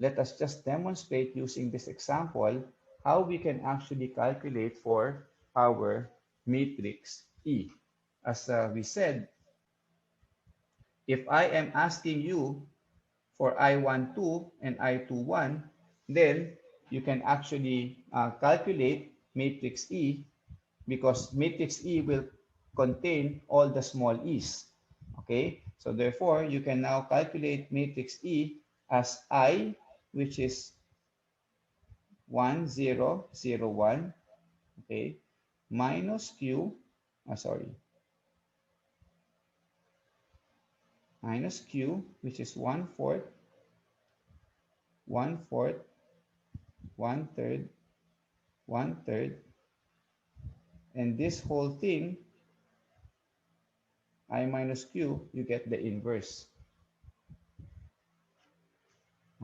let us just demonstrate using this example how we can actually calculate for our matrix E. As we said, if I am asking you for I12 and I21, then you can actually calculate matrix E because matrix E will contain all the small e's. Okay, so therefore you can now calculate matrix E as I, which is 1, 0, 0, 1, okay, minus Q, sorry, minus Q, which is 1/4, 1/4, 1/3, 1/3, and this whole thing, I minus Q, you get the inverse.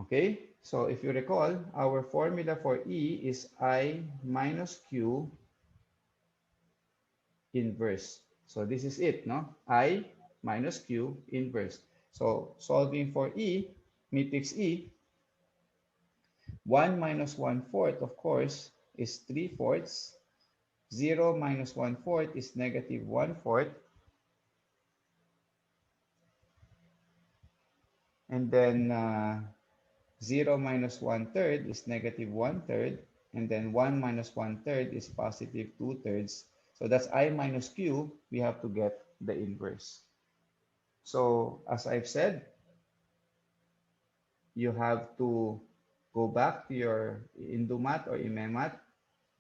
Okay, so if you recall, our formula for E is I minus Q inverse. So this is it, no? I minus Q inverse. So solving for E, matrix E, 1 minus 1/4, of course, is 3/4. 0 minus 1/4 is negative 1/4. And then 0 minus 1/3 is negative 1/3. And then 1 minus 1/3 is positive 2/3. So that's I minus Q. We have to get the inverse. So as I've said, you have to go back to your Indumat or Imemat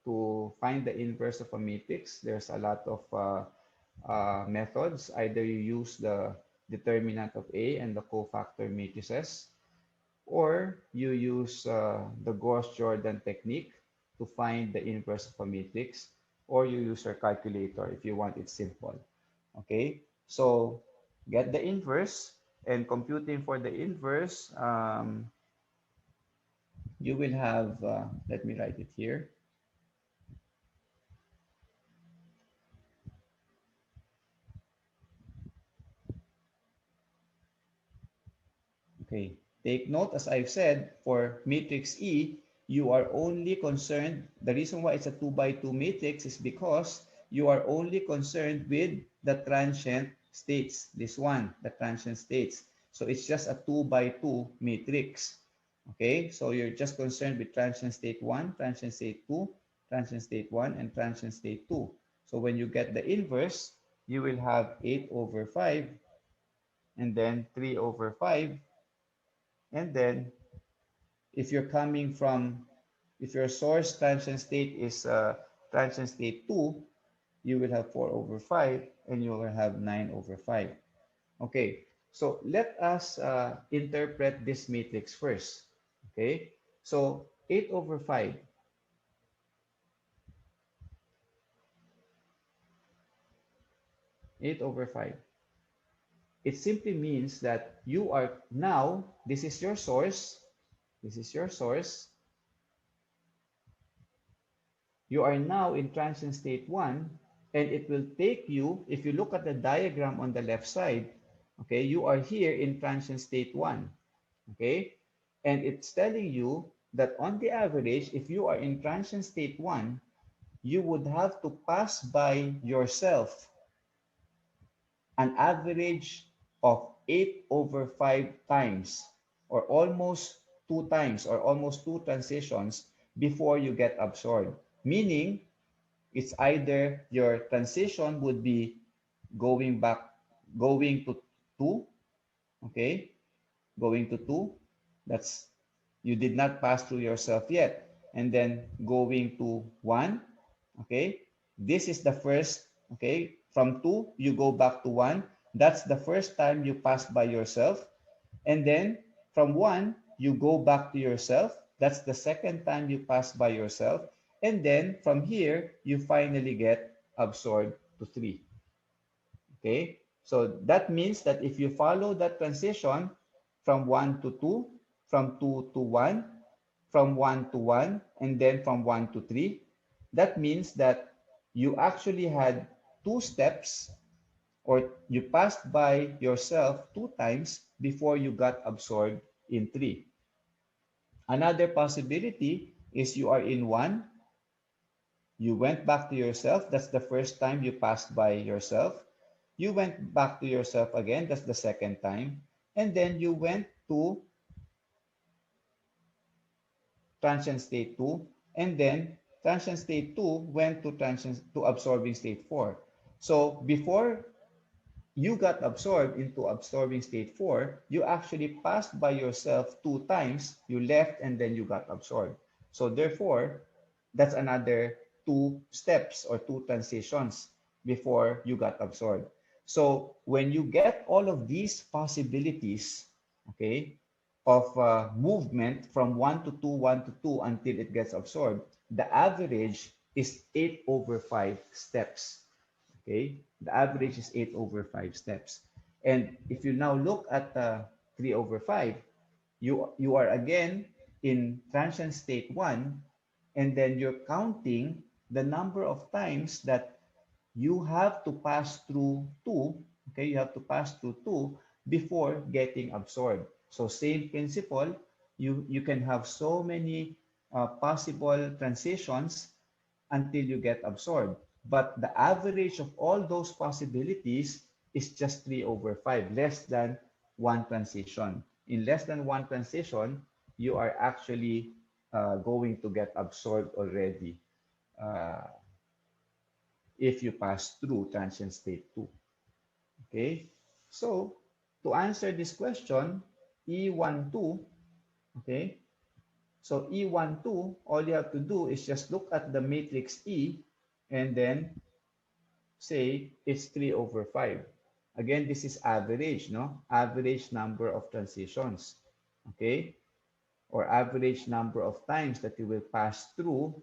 to find the inverse of a matrix. There's a lot of methods. Either you use the determinant of A and the cofactor matrices, or you use the Gauss-Jordan technique to find the inverse of a matrix, or you use your calculator if you want it simple. Okay, so get the inverse, and computing for the inverse, you will have, let me write it here. Okay, take note, as I've said, for matrix E, you are only concerned, the reason why it's a 2 by 2 matrix is because you are only concerned with the transient states, this one, the transient states. So it's just a 2 by 2 matrix. Okay, so you're just concerned with transient state 1, transient state 2, transient state 1, and transient state 2. So when you get the inverse, you will have 8 over 5, and then 3 over 5, and then if you're coming from, if your source transient state is transient state 2, you will have 4 over 5, and you will have 9 over 5. Okay, so let us interpret this matrix first. Okay, so 8 over 5. 8 over 5. It simply means that you are now, this is your source, this is your source. You are now in transient state 1, and it will take you, if you look at the diagram on the left side, okay, you are here in transient state 1, okay, and it's telling you that on the average, if you are in transient state 1, you would have to pass by yourself an average of 8 over 5 times, or almost 2 times, or almost 2 transitions before you get absorbed. Meaning, it's either your transition would be going back, going to 2, okay, going to 2, that's, you did not pass through yourself yet, and then going to 1, okay, this is the first, okay, from 2 you go back to 1, that's the first time you pass by yourself, and then from 1 you go back to yourself, that's the second time you pass by yourself, and then from here you finally get absorbed to 3. Okay, so that means that if you follow that transition from 1 to 2, from 2 to 1, from 1 to 1, and then from 1 to 3, that means that you actually had 2 steps, or you passed by yourself 2 times before you got absorbed in 3. Another possibility is you are in 1, you went back to yourself, that's the first time you passed by yourself. You went back to yourself again, that's the second time. And then you went to transient state 2, and then transient state 2 went to transient to absorbing state 4. So before you got absorbed into absorbing state 4, you actually passed by yourself 2 times, you left and then you got absorbed. So therefore, that's another 2 steps or 2 transitions before you got absorbed. So when you get all of these possibilities, okay, of movement from 1 to 2, 1 to 2 until it gets absorbed, the average is 8 over 5 steps. Okay, the average is 8 over 5 steps. And if you now look at 3 over 5, you are again in transient state 1, and then you're counting the number of times that you have to pass through 2. Okay, you have to pass through 2 before getting absorbed. So same principle, you can have so many possible transitions until you get absorbed. But the average of all those possibilities is just 3 over 5, less than 1 transition. In less than 1 transition, you are actually going to get absorbed already uh, if you pass through transient state 2. Okay, so to answer this question, E12, okay, so E12, all you have to do is just look at the matrix E and then say it's 3 over 5. Again, this is average, no? Average number of transitions, okay? Or average number of times that you will pass through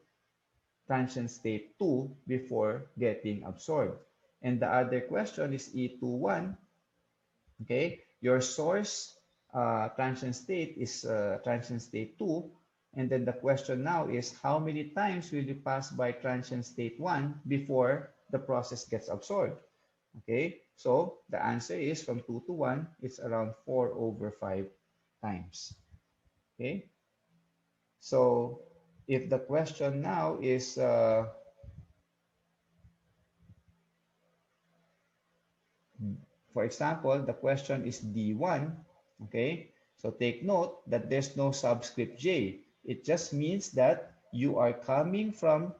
transient state 2 before getting absorbed. And the other question is E21, okay? Your source transient state is transient state 2. And then the question now is how many times will you pass by transient state 1 before the process gets absorbed? Okay, so the answer is from 2 to 1, it's around 4 over 5 times. Okay, so if the question now is, for example, the question is D1, okay, so take note that there's no subscript J. It just means that you are coming from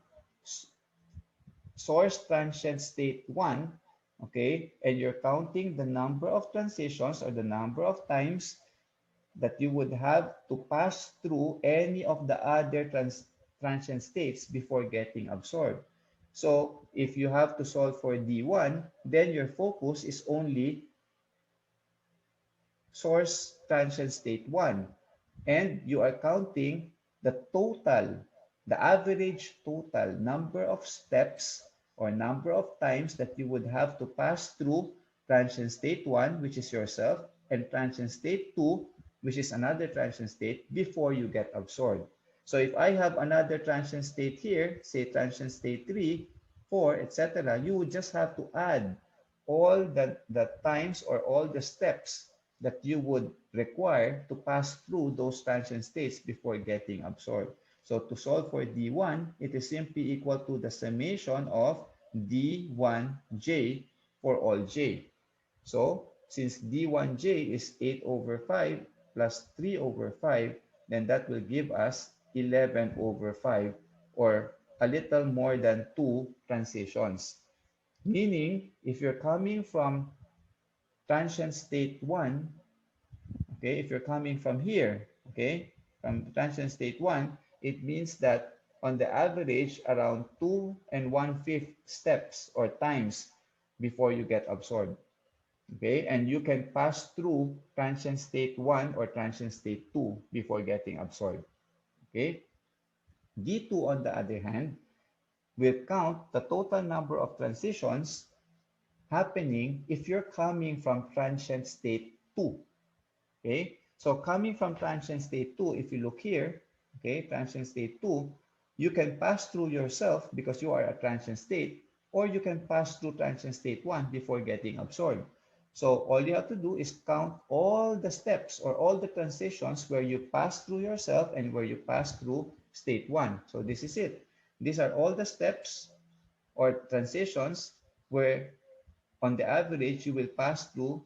source transient state 1, okay, and you're counting the number of transitions or the number of times that you would have to pass through any of the other transient states before getting absorbed. So if you have to solve for D1, then your focus is only source transient state 1. And you are counting the total, the average total number of steps or number of times that you would have to pass through transient state 1, which is yourself, and transient state 2, which is another transient state, before you get absorbed. So if I have another transient state here, say transient state 3, 4, etc., you would just have to add all the times or all the steps that you would require to pass through those transient states before getting absorbed. So to solve for D1, it is simply equal to the summation of D1J for all J. So since D1J is 8 over 5 plus 3 over 5, then that will give us 11 over 5, or a little more than 2 transitions. Meaning, if you're coming from transient state 1, okay, if you're coming from here, okay, from transient state 1, it means that on the average, around 2 and 1/5 steps or times before you get absorbed, okay, and you can pass through transient state 1 or transient state 2 before getting absorbed, okay. D2, on the other hand, will count the total number of transitions happening if you're coming from transient state 2. Okay, so coming from transient state 2, if you look here, okay, transient state 2, you can pass through yourself because you are a transient state, or you can pass through transient state 1 before getting absorbed. So all you have to do is count all the steps or all the transitions where you pass through yourself and where you pass through state one. So this is it. These are all the steps or transitions where on the average you will pass through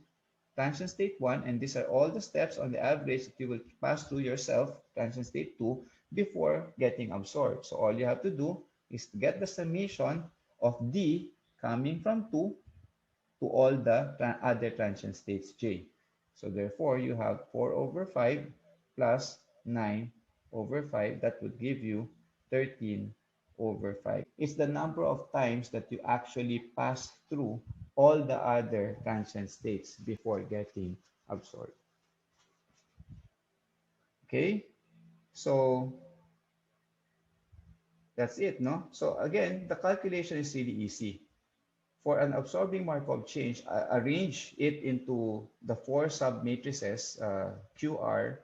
transition state 1, and these are all the steps on the average that you will pass through yourself, transition state 2, before getting absorbed. So all you have to do is to get the summation of D coming from 2 to all the other transition states J. So therefore, you have 4 over 5 plus 9 over 5. That would give you 13 over 5. It's the number of times that you actually pass through all the other transition states before getting absorbed. Okay, so that's it, no? So again, the calculation is really easy. For an absorbing Markov change, arrange it into the four submatrices, QR,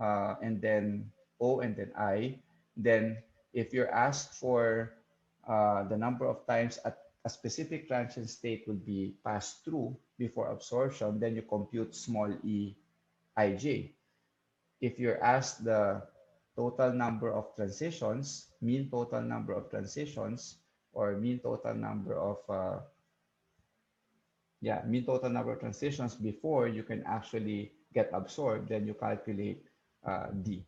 and then O, and then I. Then if you're asked for the number of times a specific transition state will be passed through before absorption, then you compute small e ij. If you're asked the total number of transitions, mean total number of transitions, or mean total number of mean total number of transitions before you can actually get absorbed, then you calculate D.